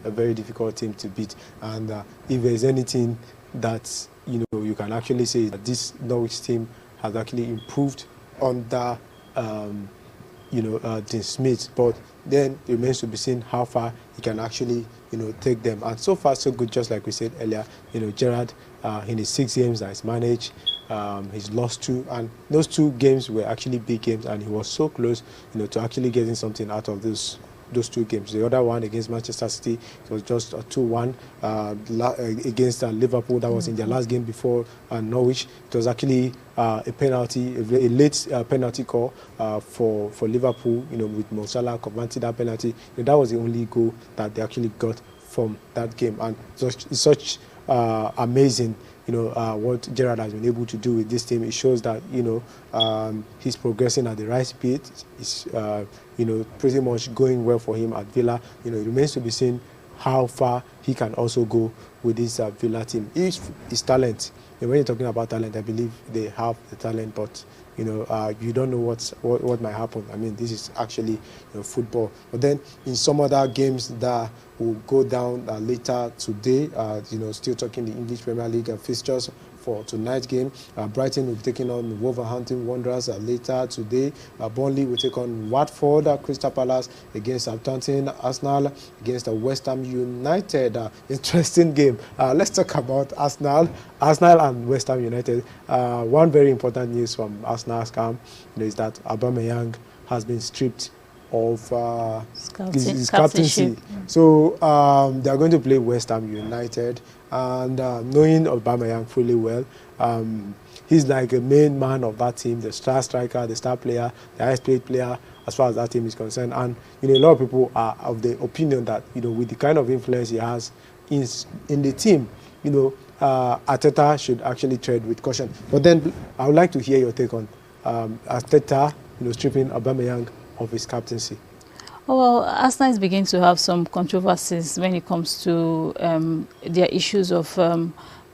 a very difficult team to beat. And if there's anything that you can actually say that this Norwich team has actually improved under Dean Smith, but then it remains to be seen how far he can actually take them. And so far so good, just like we said earlier. Gerrard in his 6 games that he's managed, he's lost 2, and those 2 games were actually big games, and he was so close to actually getting something out of those 2 games. The other one against Manchester City, it was just a 2-1 against Liverpool. That was in their last game before Norwich. It was actually a penalty, a late penalty call for Liverpool, with Mo Salah converting that penalty. That was the only goal that they actually got from that game. And it's such amazing what Gerrard has been able to do with this team. It shows that he's progressing at the right speed. It's pretty much going well for him at Villa. It remains to be seen how far he can also go with this Villa team. His talent. When you're talking about talent, I believe they have the talent, but you don't know what might happen. I mean, this is actually football. But then in some other games that will go down later today, still talking the English Premier League fixtures for tonight's game. Brighton will be taking on Wolverhampton Wanderers later today. Burnley will take on Watford. Crystal Palace against Southampton. Arsenal against West Ham United. Interesting game. Let's talk about Arsenal and West Ham United. One very important news from Arsenal's camp is that Aubameyang has been stripped of his captaincy. So they are going to play West Ham United, and knowing Aubameyang fully well, he's like a main man of that team, the star striker, the star player, the highest paid player as far as that team is concerned. And a lot of people are of the opinion that with the kind of influence he has in the team, Arteta should actually tread with caution. But then I would like to hear your take on Arteta, stripping Aubameyang of his captaincy. Well, Arsenal is beginning to have some controversies when it comes to their issues of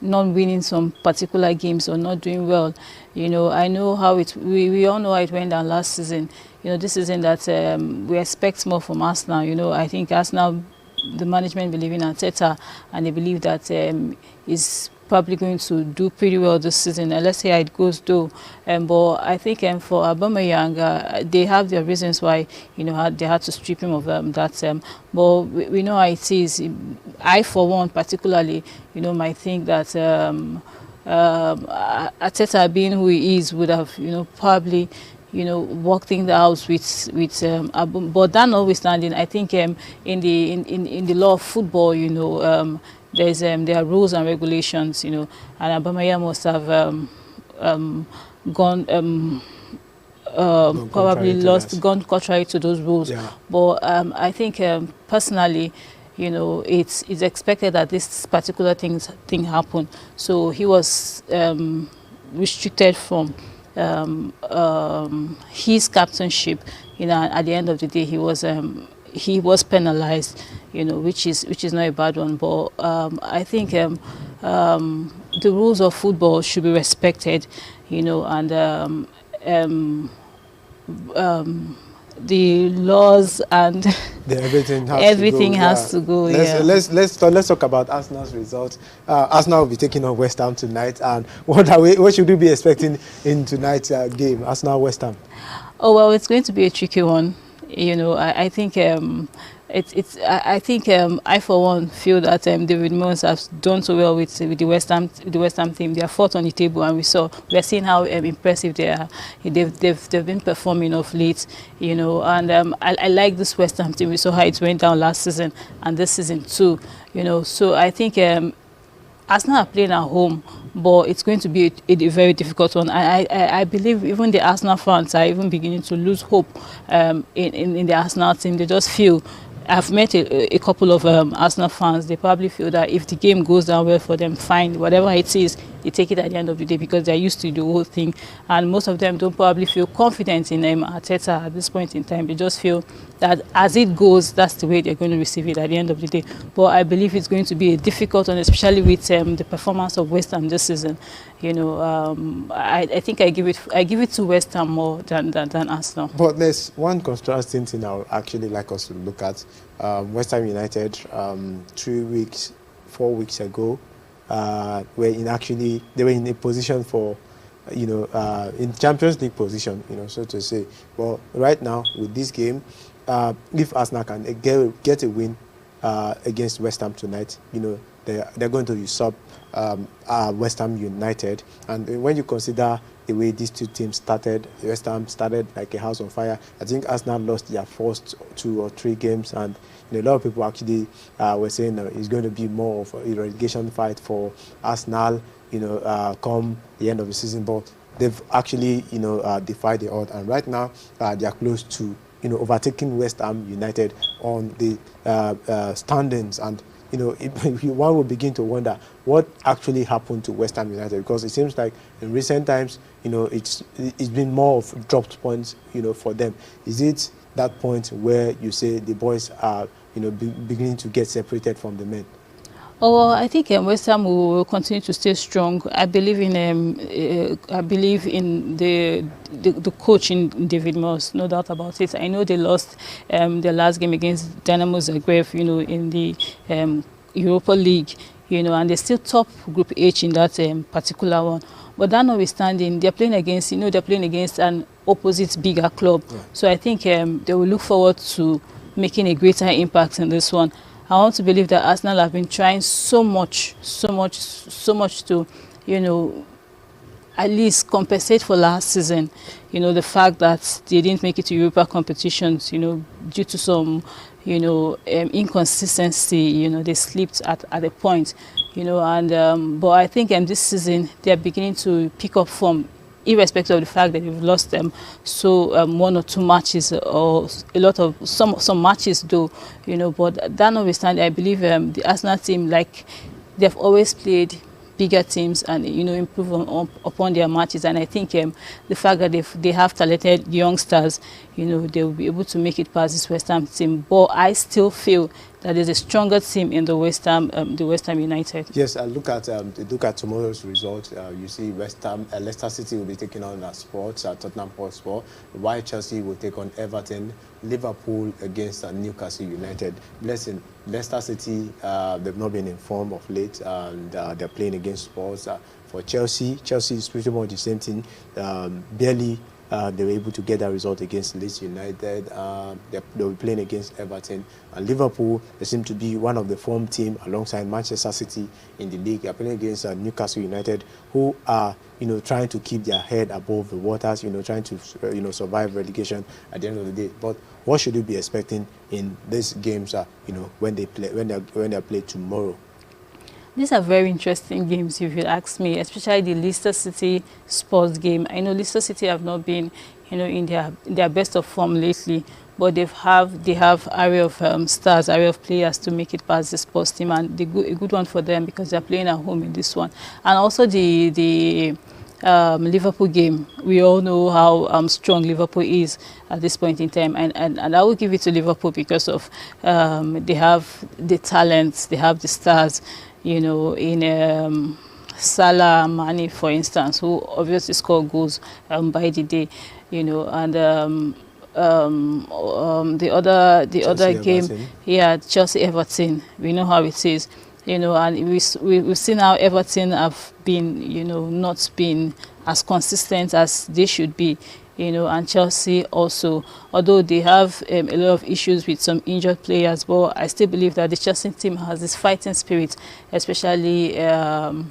not winning some particular games or not doing well. I know how we all know how it went down last season. This season that we expect more from Arsenal. I think Arsenal, the management believe in Arteta, and they believe that is probably going to do pretty well this season. Let's see how it goes though. But I think for Aubameyang, they have their reasons why they had to strip him of that. But we know how it is. I, for one, particularly, might think that Arteta, being who he is, would have probably worked things out with but that notwithstanding, I think in the law of football, there are rules and regulations, and Aubameyang must have gone contrary to those rules. Yeah. But I think personally, it's expected that this particular thing happened. So he was restricted from his captainship. At the end of the day, he was penalized, which is not a bad one. But I think the rules of football should be respected, and the laws and everything has to go. Let's talk about Arsenal's results. Arsenal will be taking on West Ham tonight, and what should we be expecting in tonight's game, Arsenal West Ham? Oh well, it's going to be a tricky one. I think I for one feel that David Moyes has done so well with the West Ham team. They are fourth on the table, and we are seeing how impressive they are. They've been performing of late, and I like this West Ham team. We saw how it went down last season and this season too. So I think Arsenal are playing at home, but it's going to be a very difficult one. I believe even the Arsenal fans are even beginning to lose hope in the Arsenal team. They just feel, I've met a couple of Arsenal fans, they probably feel that if the game goes down well for them, fine, whatever it is, they take it at the end of the day because they're used to the whole thing. And most of them don't probably feel confident in Arteta at this point in time. They just feel that as it goes, that's the way they're going to receive it at the end of the day. But I believe it's going to be a difficult one, especially with the performance of West Ham this season. You know, I think I give it to West Ham more than Arsenal. But there's one contrasting thing I would actually like us to look at. West Ham United, 4 weeks ago, they were in a position for, in Champions League position, so to say. Well, right now with this game, if Arsenal can get a win against West Ham tonight, they're going to usurp West Ham United. And when you consider the way these two teams started, West Ham started like a house on fire. I think Arsenal lost their first 2 or 3 games, and a lot of people actually were saying it's going to be more of a relegation fight for Arsenal, come the end of the season. But they've actually, defied the odds, and right now they are close to, overtaking West Ham United on the standings. And one will begin to wonder what actually happened to West Ham United, because it seems like in recent times, it's been more of dropped points, for them. Is it that point where you say the boys are, beginning to get separated from the men? Oh, well, I think West Ham will continue to stay strong. I believe in the coach in David Moss, no doubt about it. I know they lost their last game against Dynamo Zagreb, in the Europa League, and they're still top Group H in that particular one. But that notwithstanding, they're playing against an opposite bigger club. Yeah. So I think they will look forward to making a greater impact in this one. I want to believe that Arsenal have been trying so much to, at least compensate for last season. The fact that they didn't make it to Europa competitions, due to some, inconsistency. They slipped at a point, and but I think this season they are beginning to pick up form, irrespective of the fact that they've lost them one or two matches, or a lot of some matches though, but that notwithstanding, I believe the Arsenal team, like they've always played bigger teams and improve upon their matches, and I think the fact that they have talented youngsters, they will be able to make it past this West Ham team. But I still feel that there's a stronger team in the West Ham United. Yes, look at tomorrow's result. You see Leicester City will be taking on Sports at Tottenham Hotspur, while Chelsea will take on Everton, Liverpool against Newcastle United. Blessing, Leicester City, they've not been in form of late, and they're playing against Sports. For Chelsea is pretty much the same thing. Barely they were able to get that result against Leeds United. They'll be playing against Everton. And Liverpool, they seem to be one of the form team alongside Manchester City in the league. They're playing against Newcastle United, who are trying to keep their head above the waters, trying to survive relegation at the end of the day. But what should we be expecting in these games? When they're played tomorrow? These are very interesting games, if you ask me, especially the Leicester City Sports game. I know Leicester City have not been, in their best of form lately, but they have area of stars, area of players to make it past the Sports team, and a good one for them because they're playing at home in this one. And also the Liverpool game, we all know how strong Liverpool is at this point in time, and I will give it to Liverpool because of they have the talents, they have the stars, in Salah, Mane, for instance, who obviously score goals by the day, and the other game, Everton. Yeah, Chelsea Everton. We know how it is, and we've seen how Everton have been, not been as consistent as they should be. And Chelsea also, although they have a lot of issues with some injured players, but I still believe that the Chelsea team has this fighting spirit, especially the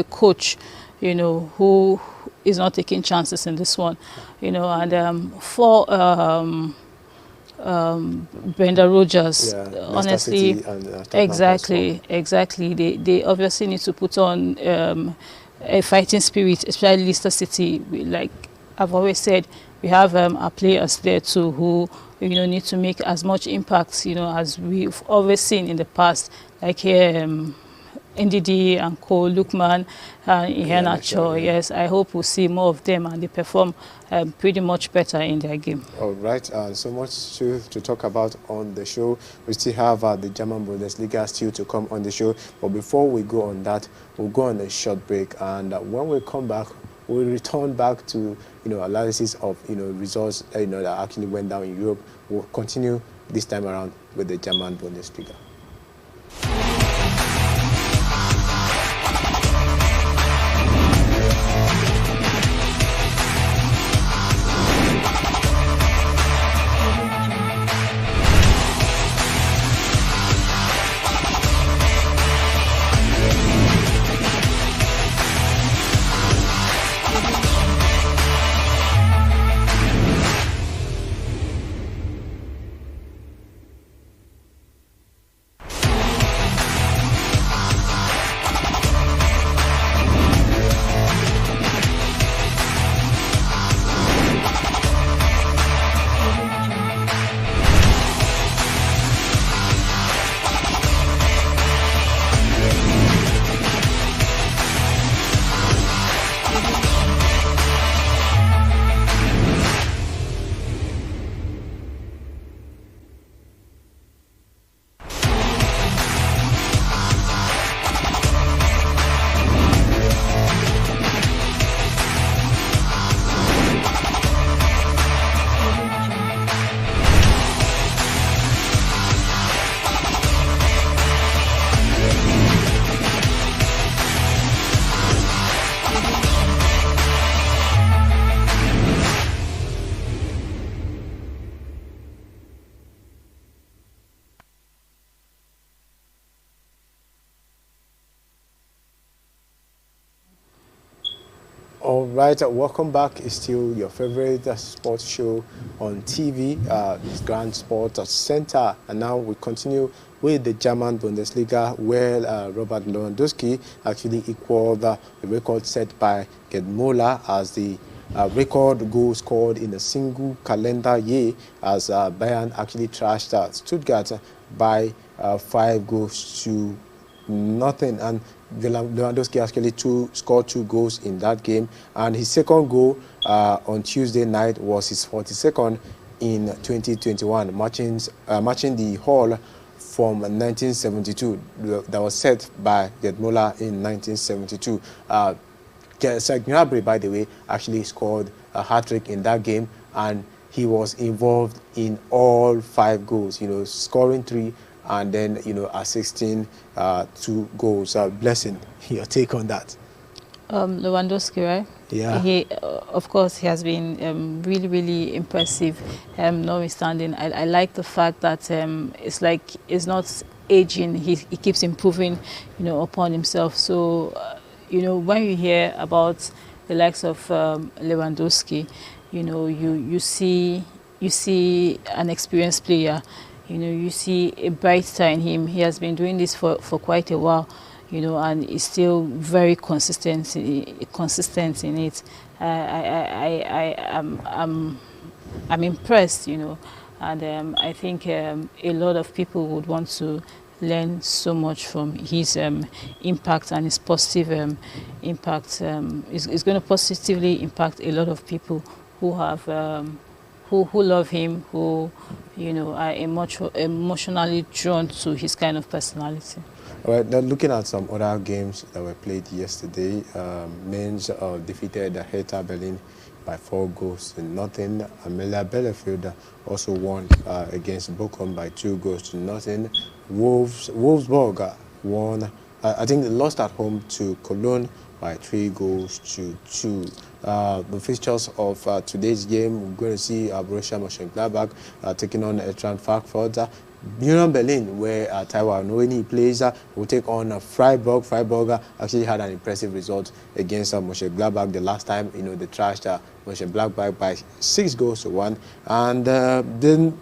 coach, who is not taking chances in this one, and for Brenda Rodgers, honestly, exactly, they obviously need to put on a fighting spirit, especially Leicester City. Like I've always said, we have our players there too who need to make as much impact as we've always seen in the past, like Ndidi and Co, Lukman, Iheanacho. Yes, I hope we'll see more of them and they perform pretty much better in their game. All right, so much to talk about on the show. We still have the German Bundesliga still to come on the show. But before we go on that, we'll go on a short break. And when we come back, we'll return back to analysis of results that actually went down in Europe. We'll continue this time around with the German Bundesliga. All right, welcome back. It's still your favorite sports show on TV. It's Grande Sports Center. And now we continue with the German Bundesliga, where Robert Lewandowski actually equaled the record set by Gerd Müller as the record goal scored in a single calendar year, as Bayern actually trashed Stuttgart by 5 goals to nothing. And Lewandowski actually scored 2 goals in that game, and his second goal on Tuesday night was his 42nd in 2021, matching the haul from 1972 that was set by Gerd Müller in 1972. Gnabry, by the way, actually scored a hat-trick in that game, and he was involved in all 5 goals, scoring 3 and then, assisting 2 goals. Blessing, your take on that? Lewandowski, right? Yeah. He, of course, he has been really, really impressive. Notwithstanding, I like the fact that it's like it's not aging. He keeps improving, upon himself. So, when you hear about the likes of Lewandowski, you see an experienced player. You see a bright side in him. He has been doing this for quite a while, and is still very consistent in it. I'm impressed, and I think a lot of people would want to learn so much from his impact and his positive impact. It's going to positively impact a lot of people who have who love him, who are emotionally drawn to his kind of personality. All right, now looking at some other games that were played yesterday, Mainz defeated Hertha Berlin by 4 goals to nothing. Amelia Bielefeld also won against Bochum by 2 goals to nothing. Wolfsburg won, I think they lost at home to Cologne by 3 goals to 2. The fixtures of today's game, we're going to see Borussia Mönchengladbach taking on Eintracht Frankfurt. Union Berlin, where Taiwo Awoniyi plays, will take on Freiburg. Freiburg actually had an impressive result against Mönchengladbach the last time. They trashed Mönchengladbach by 6 goals to 1. And then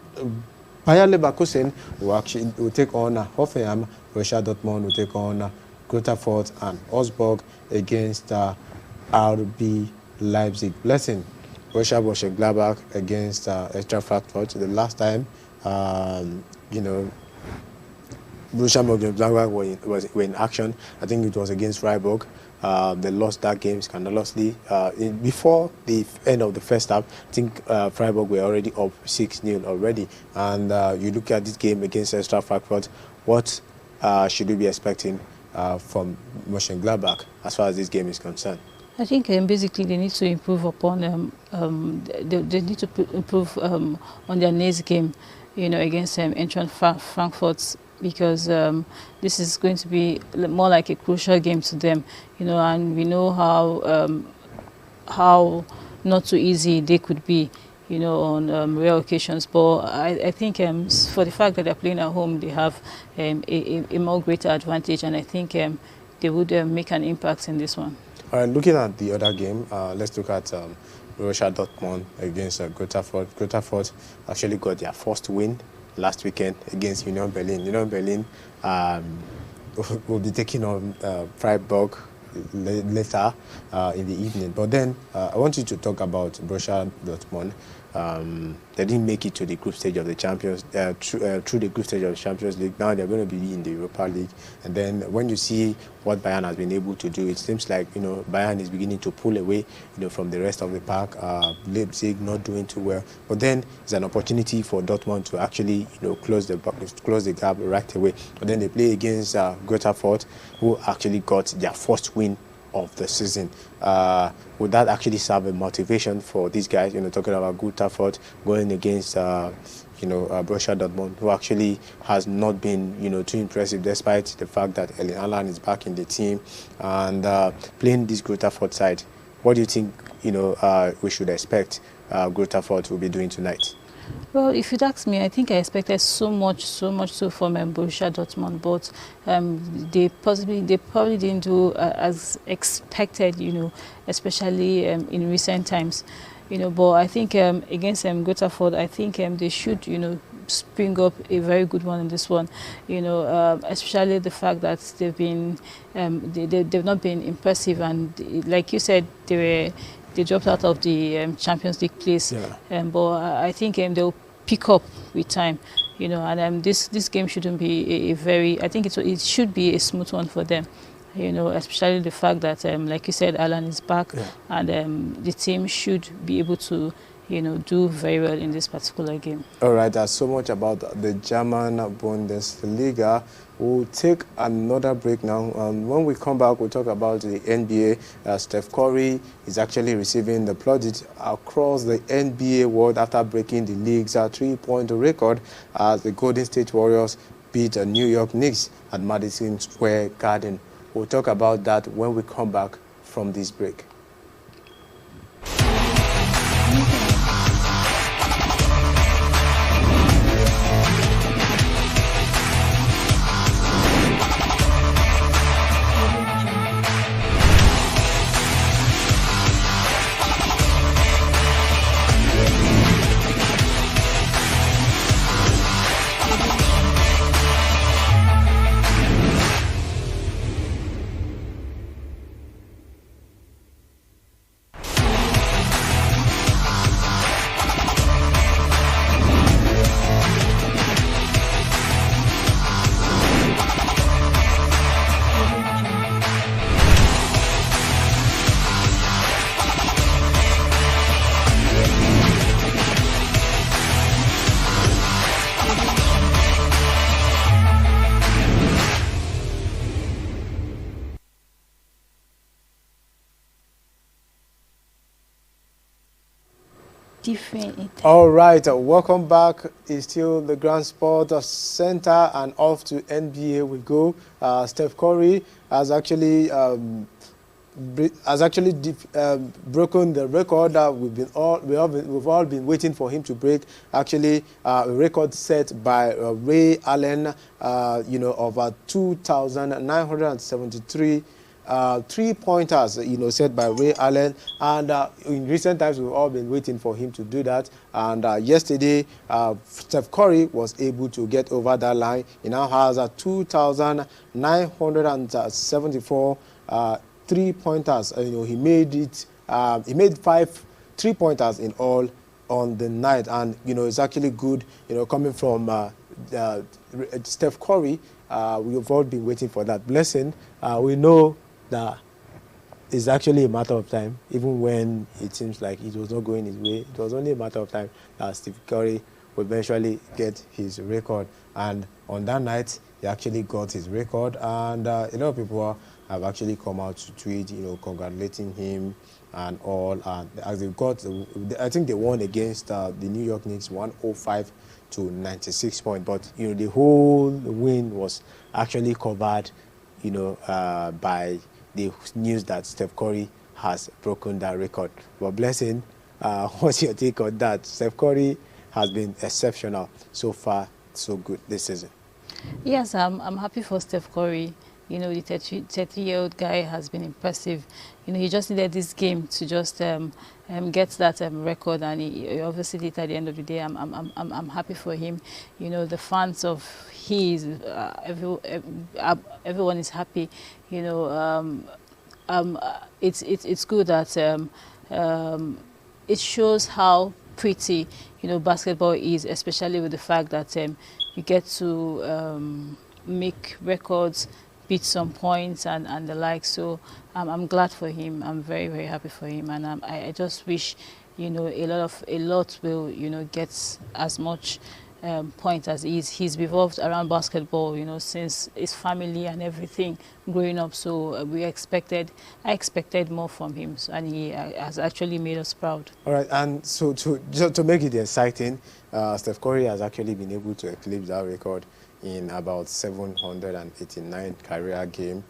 Bayer Leverkusen will take on Hoffenheim. Borussia Dortmund will take on Greuther Fürth, and Augsburg against RB Leipzig. Blessing, Borussia Mönchengladbach against Eintracht Frankfurt. The last time, Borussia Mönchengladbach were in action. I think it was against Freiburg. They lost that game scandalously. Before the end of the first half, I think Freiburg were already up 6-0 already. And you look at this game against Eintracht Frankfurt, what should we be expecting from Mönchengladbach as far as this game is concerned? I think basically they need to improve upon they need to improve on their next game, against Eintracht Frankfurt, because this is going to be more like a crucial game to them, and we know how not too easy they could be, on rare occasions. But I think for the fact that they're playing at home, they have a more greater advantage, and I think they would make an impact in this one. All right, looking at the other game, let's look at Borussia Dortmund against Greuther Fürth. Greuther Fürth actually got their first win last weekend against Union Berlin. Union Berlin will be taking on Freiburg later in the evening. But then I want you to talk about Borussia Dortmund. They didn't make it to the group stage of the Champions through the group stage of the Champions League. Now they're going to be in the Europa League. And then when you see what Bayern has been able to do, it seems like Bayern is beginning to pull away from the rest of the pack. Leipzig not doing too well, but then it's an opportunity for Dortmund to actually close the gap right away. But then they play against Greuther Fürth, who actually got their first win of the season. Would that actually serve a motivation for these guys? Talking about Greuther Fürth going against Borussia Dortmund, who actually has not been too impressive, despite the fact that Erling Haaland is back in the team and playing this Greuther Fürth side. What do you think we should expect Greuther Fürth will be doing tonight? Well, if you'd ask me, I think I expected so much from Borussia Dortmund, but they probably didn't do as expected, especially in recent times, But I think against Greuther Fürth, I think they should, spring up a very good one in this one, especially the fact that they've been they've not been impressive, and like you said, they dropped out of the Champions League place. Yeah. But I think they'll pick up with time, and this game shouldn't be a very, I think it should be a smooth one for them, especially the fact that, like you said, Alan is back, yeah. And the team should be able to do very well in this particular game. All right, that's so much about the German Bundesliga. We'll take another break now. When we come back, we'll talk about the NBA. Steph Curry is actually receiving the plaudits across the NBA world after breaking the league's three-point record as the Golden State Warriors beat the New York Knicks at Madison Square Garden. We'll talk about that when we come back from this break. All right, welcome back. It's still the Grande Sports Center, and off to NBA we go. Steph Curry has actually broken the record that we've all been waiting for him to break. Actually, a record set by Ray Allen, of 2,973. 3-pointers, set by Ray Allen, and in recent times we've all been waiting for him to do that. And yesterday, Steph Curry was able to get over that line. He now has 2,974 3-pointers. He made it. He made 5 3-pointers in all on the night, and it's actually good, coming from Steph Curry, we've all been waiting for that blessing. We know that it's actually a matter of time, even when it seems like it was not going his way. It was only a matter of time that Steph Curry will eventually get his record. And on that night, he actually got his record. And a lot of people have actually come out to tweet, congratulating him and all. And as they got, I think they won against the New York Knicks 105 to 96 points. But the whole win was actually covered, by the news that Steph Curry has broken that record. But blessing, what's your take on that? Steph Curry has been exceptional so far, so good this season. Yes, I'm happy for Steph Curry. The 30-year-old guy has been impressive. He just needed this game to just get that record, and he obviously did at the end of the day. I'm happy for him. The fans of his, everyone is happy. It's good that it shows how pretty basketball is, especially with the fact that you get to make records, beat some points and the like. So I'm glad for him. I'm very, very happy for him, and I just wish a lot will get as much point as he's revolved around basketball since his family and everything growing up. So I expected more from him, and he has actually made us proud. All right, and so to make it exciting, Steph Curry has actually been able to eclipse that record in about 789 career game,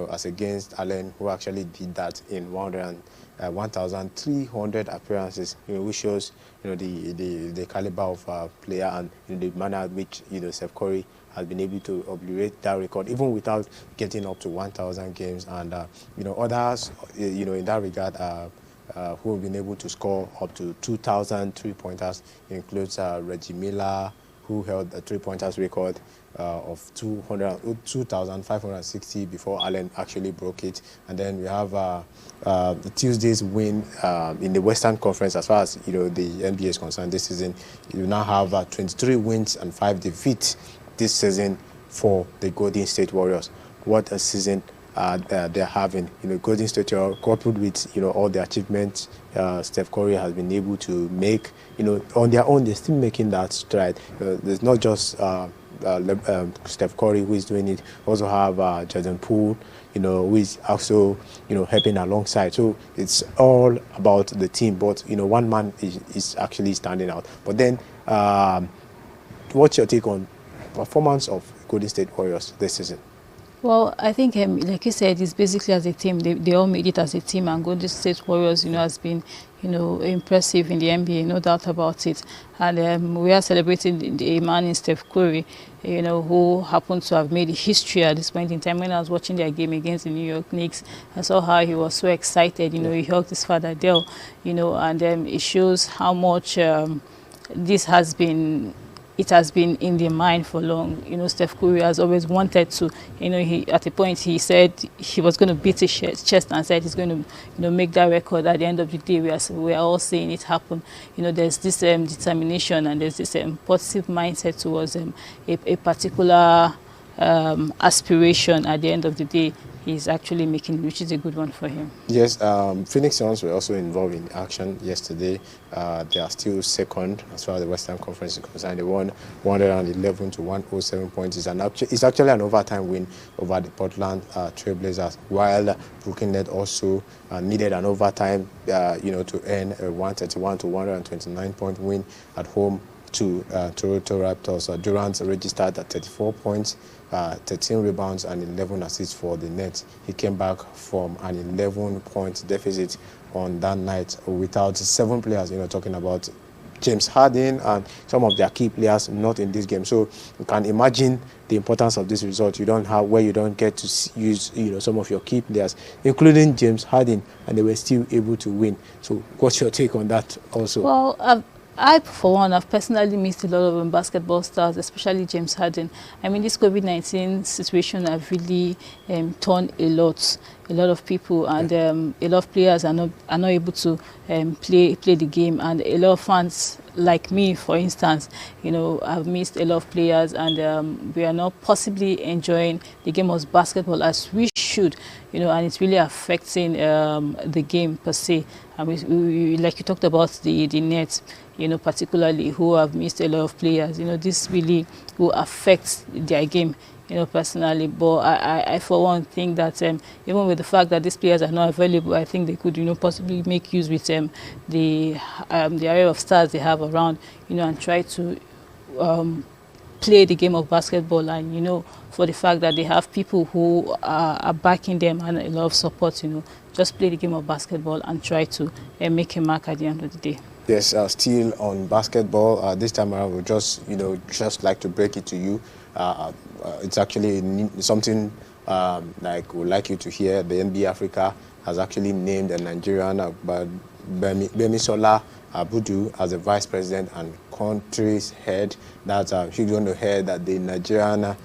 as against Allen, who actually did that in 1,300 appearances, which shows, the caliber of player and the manner in which, Steph Curry has been able to obliterate that record, even without getting up to 1,000 games. And, others, in that regard, who have been able to score up to 2,000 three-pointers includes Reggie Miller, who held the three-pointers record of 2,560 before Allen actually broke it. And then we have the Tuesday's win in the Western Conference. As far as the NBA is concerned this season, you now have 23 wins and 5 defeats this season for the Golden State Warriors. What a season they're having. Golden State, coupled with all the achievements Steph Curry has been able to make, on their own, they're still making that stride. There's not just Steph Curry who is doing it. We also have Jordan Poole, who is also helping alongside. So it's all about the team, but one man is actually standing out. But then, what's your take on performance of Golden State Warriors this season? Well, I think, like you said, it's basically as a team. They all made it as a team, and Golden State Warriors, has been, impressive in the NBA, no doubt about it. And we are celebrating a man in Steph Curry, who happened to have made history at this point in time. When I was watching their game against the New York Knicks, I saw how he was so excited. He hugged his father, Dell, and it shows how much this has been. It has been in their mind for long. Steph Curry has always wanted to, at a point he said he was going to beat his chest and said he's going to, make that record. At the end of the day, we are all seeing it happen. There's this determination, and there's this positive mindset towards a particular aspiration. At the end of the day, he's actually making, which is a good one for him. Yes, Phoenix Suns were also involved in action yesterday. They are still second as far as the Western Conference is concerned. They won 111 to 107 points. It's actually an overtime win over the Portland Trailblazers, while Brooklyn Nets also needed an overtime, to earn a 131 to 129 point win at home to Toronto Raptors. Durant registered at 34 points, 13 rebounds and 11 assists for the Nets. He came back from an 11-point deficit on that night without 7 players, talking about James Harden and some of their key players not in this game. So you can imagine the importance of this result. You don't get to use some of your key players, including James Harden, and they were still able to win. So what's your take on that also? Well, I, for one, have personally missed a lot of basketball stars, especially James Harden. I mean, this COVID-19 situation have really torn a lot of people, and a lot of players are not able to play the game, and a lot of fans like me, for instance, you know, have missed a lot of players, and we are not possibly enjoying the game of basketball as we should, you know, and it's really affecting the game per se. And we like you talked about the Nets, you know, particularly, who have missed a lot of players. You know, this really will affect their game, you know, personally. But I for one, think that even with the fact that these players are not available, I think they could, you know, possibly make use with the array of stars they have around, you know, and try to play the game of basketball. And, you know, for the fact that they have people who are backing them and a lot of support, you know, just play the game of basketball and try to make a mark at the end of the day. Yes, still on basketball. This time around, we just like to break it to you. It's actually something like we'd like you to hear. The NBA Africa has actually named a Nigerian, Bemisola Abudu, as the vice president and country's head. That's she's going to head that the Nigerian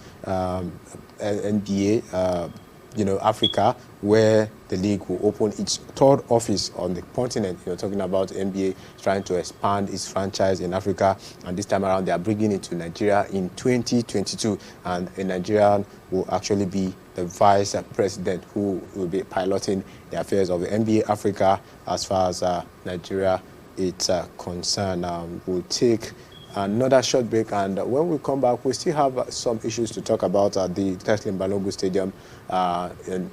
NBA, you know, Africa, where the league will open its third office on the continent. You're talking about NBA trying to expand its franchise in Africa, and this time around they are bringing it to Nigeria in 2022, and a Nigerian will actually be the vice president who will be piloting the affairs of the NBA Africa as far as Nigeria is concerned. We'll take another short break, and when we come back, we still have some issues to talk about. The Teslim Balogun Stadium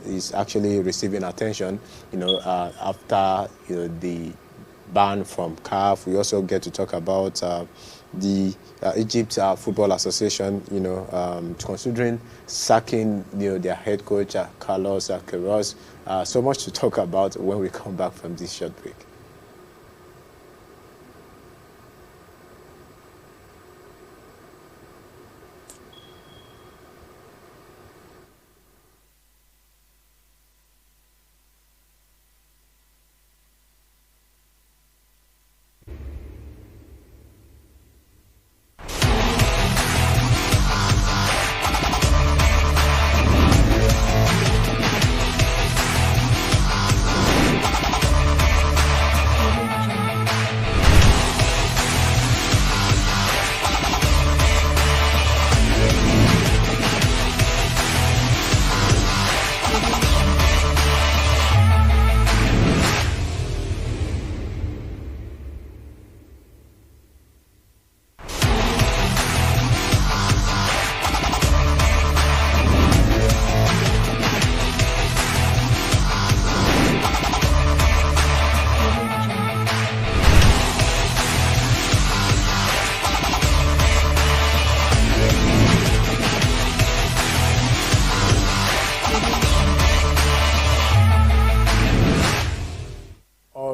is actually receiving attention, you know, after, you know, the ban from CAF. We also get to talk about the Egypt Football Association, you know, considering sacking, you know, their head coach Carlos Queiroz. So much to talk about when we come back from this short break.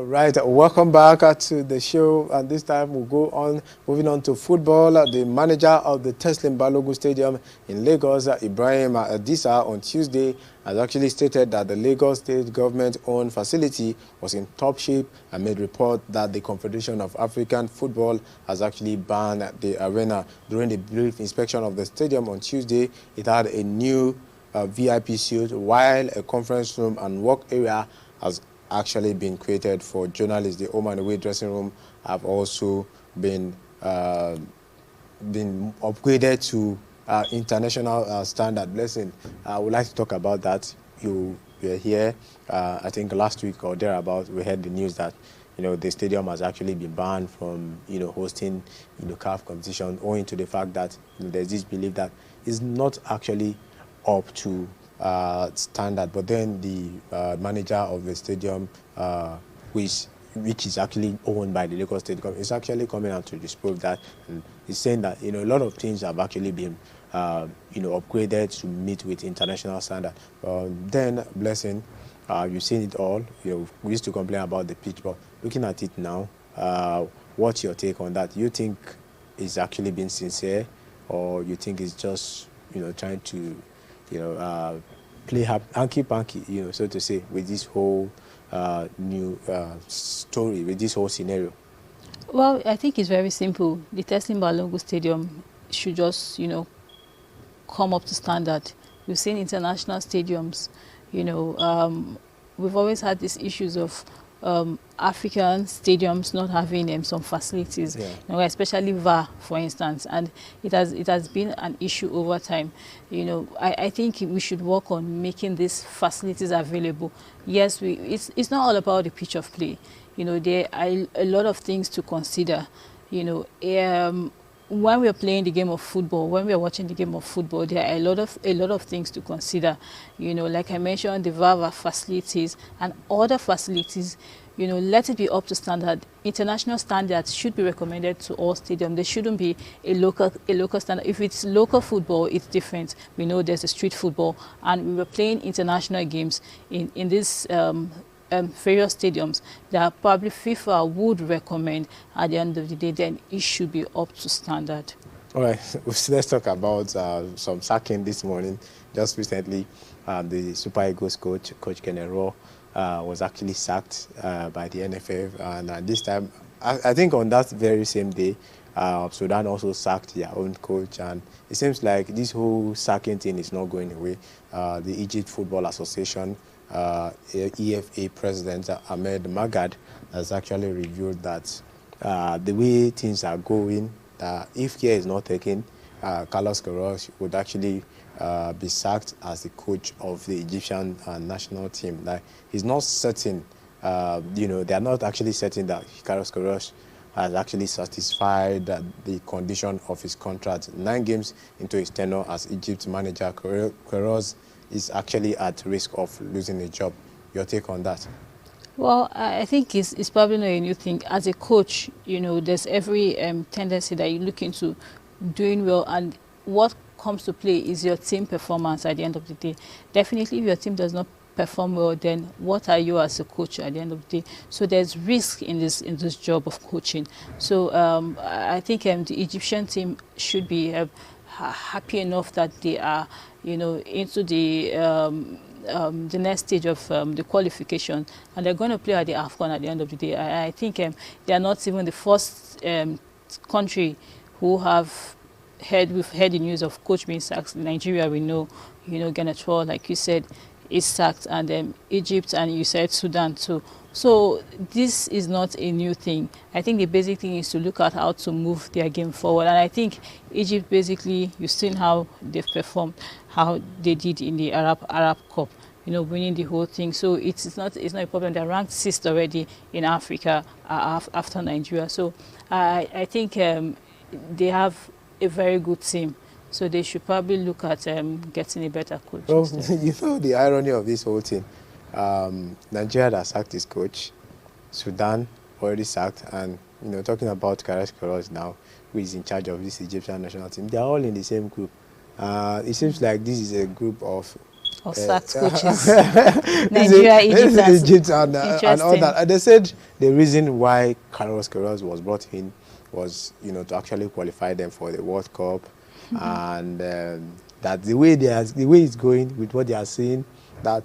Right, welcome back to the show, and this time we'll go on, moving on to football. The manager of the Teslim Balogun Stadium in Lagos, Ibrahim Adisa, on Tuesday has actually stated that the Lagos state government-owned facility was in top shape, and made report that the Confederation of African Football has actually banned the arena. During the brief inspection of the stadium on Tuesday, it had a new VIP suite, while a conference room and work area has actually been created for journalists. The home and away dressing room have also been upgraded to international standard. Blessing, I would like to talk about that. You were here, I think last week or thereabout. We heard the news that, you know, the stadium has actually been banned from, you know, hosting, you know, CAF competition, owing to the fact that, you know, there's this belief that it's not actually up to standard. But then the manager of the stadium, which is actually owned by the Lagos State government, is actually coming out to disprove that, and he's saying that, you know, a lot of things have actually been you know, upgraded to meet with international standard. Then, Blessing, you've seen it all. You know, we used to complain about the pitch, but looking at it now, what's your take on that? You think it's actually been sincere, or you think it's just, you know, trying to, you know, play hanky-panky, you know, so to say, with this whole new story, with this whole scenario? Well, I think it's very simple. The Teslim Balongo Stadium should just, come up to standard. We've seen international stadiums, you know, we've always had these issues of African stadiums not having some facilities, Yeah. especially VAR, for instance, and it has been an issue over time. I think we should work on making these facilities available. Yes, it's not all about the pitch of play. There are a lot of things to consider. When we are playing the game of football, when we are watching the game of football, there are a lot of things to consider. Like I mentioned, the VAR facilities and other facilities. Let it be up to standard. International standards should be recommended to all stadiums. There shouldn't be a local standard. If it's local football, it's different. We know there's a street football, and we were playing international games in this. Various stadiums that probably FIFA would recommend. At the end of the day, then it should be up to standard. All right, let's talk about some sacking this morning. Just recently, the Super Eagles coach Kenero, was actually sacked by the NFF, and this time, I think on that very same day, Sudan also sacked their own coach, and it seems like this whole sacking thing is not going away. The Egypt Football Association, EFA President Ahmed Magad, has actually revealed that the way things are going, if care is not taken, Carlos Queiroz would actually be sacked as the coach of the Egyptian national team. Like, he's not certain, they are not actually certain that Carlos Queiroz has actually satisfied the condition of his contract. 9 games into his tenure as Egypt manager, Queiroz is actually at risk of losing a job. Your take on that? Well, I think it's probably not a new thing. As a coach, there's every tendency that you look into doing well, and what comes to play is your team performance at the end of the day. Definitely, if your team does not perform well, then what are you as a coach at the end of the day? So there's risk in this job of coaching. So I think the Egyptian team should be happy enough that they are, into the next stage of the qualification, and they're going to play at the AFCON at the end of the day. I think they are not even the first country who we've heard the news of coach being sacked. In Nigeria, we know, Ghana, like you said, is sacked, and Egypt, and you said Sudan too. So this is not a new thing. I think the basic thing is to look at how to move their game forward. And I think Egypt, basically, you've seen how they've performed, how they did in the Arab Cup, winning the whole thing. So it's not a problem. They're ranked 6th already in Africa after Nigeria. So I think they have a very good team. So they should probably look at getting a better coach. Well, the irony of this whole thing, Nigeria has sacked his coach, Sudan already sacked, and talking about Carlos Queiroz now, who is in charge of this Egyptian national team, they are all in the same group. It seems like this is a group of sacked coaches. Nigeria, Egypt, and all that. And they said the reason why Carlos Queiroz was brought in was, to actually qualify them for the World Cup. And that the way it's going with what they are saying, that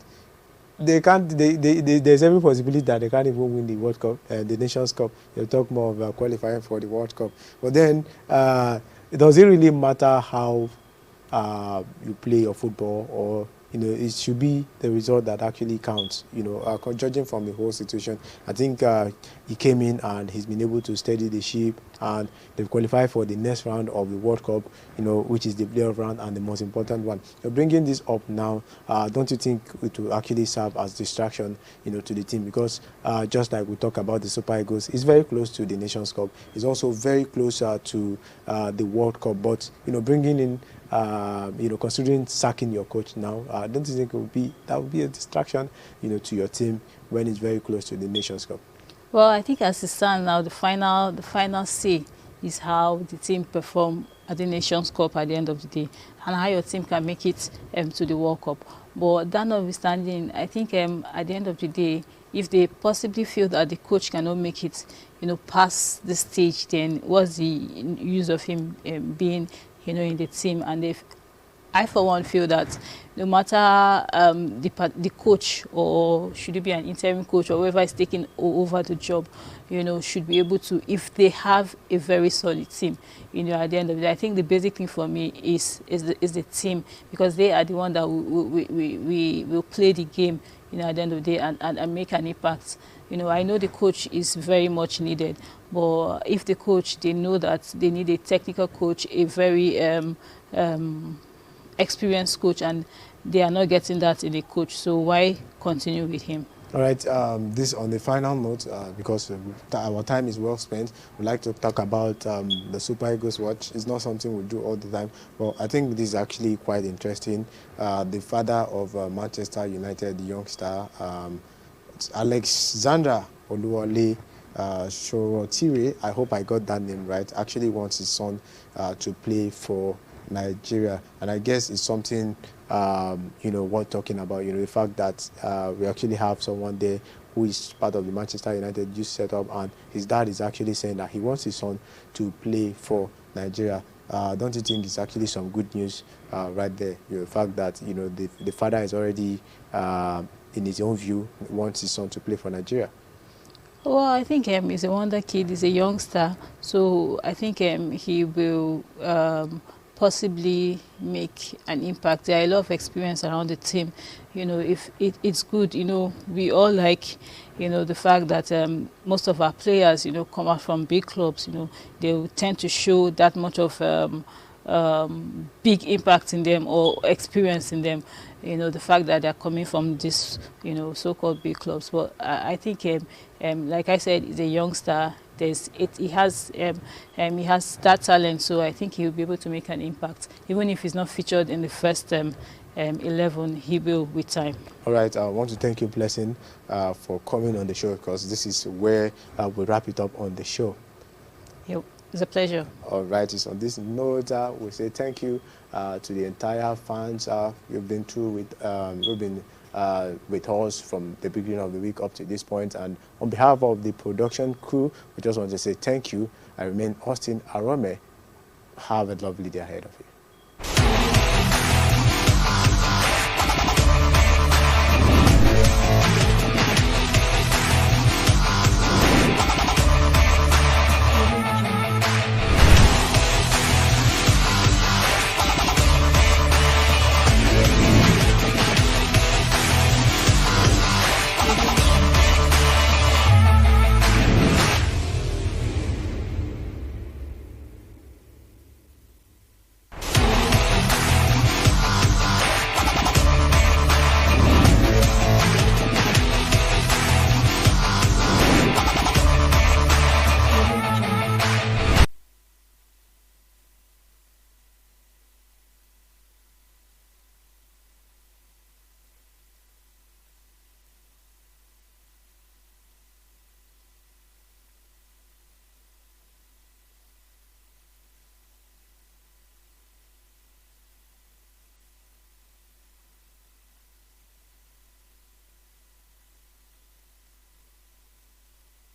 they can't. There's every possibility that they can't even win the World Cup, the Nations Cup. They'll talk more about qualifying for the World Cup. But then, does it really matter how you play your football, or it should be the result that actually counts? Judging from the whole situation, I think he came in and he's been able to steady the ship, and they've qualified for the next round of the World Cup, which is the playoff round and the most important one. You're bringing this up now. Don't you think it will actually serve as distraction, to the team? Because just like we talk about the Super Eagles, it's very close to the Nations Cup. It's also very closer to the World Cup. But bringing in, considering sacking your coach now, don't you think that would be a distraction, to your team when it's very close to the Nations Cup? Well, I think as it stands now, the final say is how the team perform at the Nations Cup at the end of the day, and how your team can make it to the World Cup. But that notwithstanding, I think at the end of the day, if they possibly feel that the coach cannot make it, past the stage, then what's the use of him being, in the team? And I for one feel that no matter the coach, or should it be an interim coach, or whoever is taking over the job, should be able to, if they have a very solid team, at the end of the day, I think the basic thing for me is the team, because they are the one that will play the game, at the end of the day, and make an impact. I know the coach is very much needed, but if the coach, they know that they need a technical coach, a very experienced coach, and they are not getting that in a coach, so why continue with him? All right, this on the final note, because our time is well spent, we'd like to talk about the Super Eagles watch. It's not something we do all the time, but I think this is actually quite interesting. The father of Manchester United, the youngster, Alexandra Oluwole Shorotire, I hope I got that name right, actually wants his son to play for Nigeria, and I guess it's something worth talking about. The fact that we actually have someone there who is part of the Manchester United youth setup, and his dad is actually saying that he wants his son to play for Nigeria. Don't you think it's actually some good news right there? The fact that the father is already in his own view wants his son to play for Nigeria. Well, I think he's a wonder kid. He's a youngster, so I think he will possibly make an impact. There are a lot of experience around the team. If it's good, we all like, the fact that most of our players, come out from big clubs. They will tend to show that much of big impact in them, or experience in them. The fact that they're coming from this, so-called big clubs. But I think, like I said, he's a youngster. He has that talent, so I think he'll be able to make an impact. Even if he's not featured in the first 11, he will with time. All right, I want to thank you, Blessing, for coming on the show, because this is where we wrap it up on the show. Yep. It's a pleasure. All right, it's on this note, we say thank you to the entire fans you've been through with us from the beginning of the week up to this point. And on behalf of the production crew, we just want to say thank you. I remain Austin Arome. Have a lovely day ahead of you.